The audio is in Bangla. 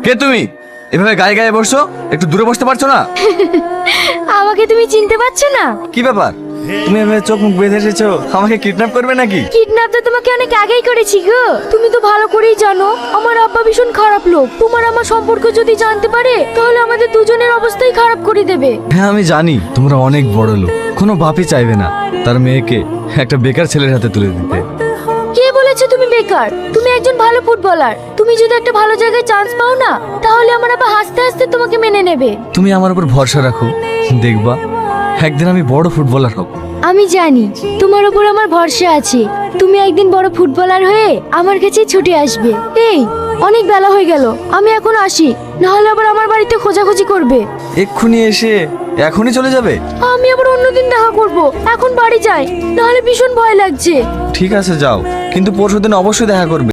কে তুমি? এভাবে গায়ে গায়ে বসছো, একটু দূরে বসতে পারছো না? আমাকে তুমি চিনতে পারছো না? কি ব্যাপার, তুমি এভাবে চোখ মুখ বেঁধে এসেছো? আমাকে কিডন্যাপ করবে নাকি? কিডন্যাপ তো তোমাকে অনেক আগেই করেছি গো। তুমি তো ভালো করেই জানো আমার আব্বা ভীষণ খারাপ লোক। তোমার আমার সম্পর্ক যদি জানতে পারে তাহলে আমাদের দুজনের অবস্থাই খারাপ করে দেবে। হ্যাঁ আমি জানি তোমরা অনেক বড় লোক, কোনো বাপই চাইবে না তার মেয়েকে একটা বেকার ছেলের হাতে তুলে দিতে। কে বলেছে তুমি বেকার? তুমি একজন ভালো ফুটবলার। তুমি যদি একটা ভালো জায়গায় চান্স পাও না তাহলে আমার আব্বা হাসতে হাসতে তোমাকে মেনে নেবে। তুমি আমার উপর ভরসা রাখো, দেখবা একদিন আমি বড় ফুটবলার হব। আমি জানি তোমার উপর আমার ভরসা আছে। তুমি একদিন বড় ফুটবলার হয়ে আমার কাছে ছুটে আসবে। এই অনেক বেলা হয়ে গেল, আমি এখন আসি, না হলে আবার আমার বাড়িতে খোঁজাখুঁজি করবে। এক্ষুনি এসে এখনই চলে যাবে? আমি আবার অন্যদিন দেখা করব, এখন বাড়ি যাই, না হলে ভীষণ ভয় লাগছে। ঠিক আছে যাও, কিন্তু পরশুদিন অবশ্যই দেখা করবে।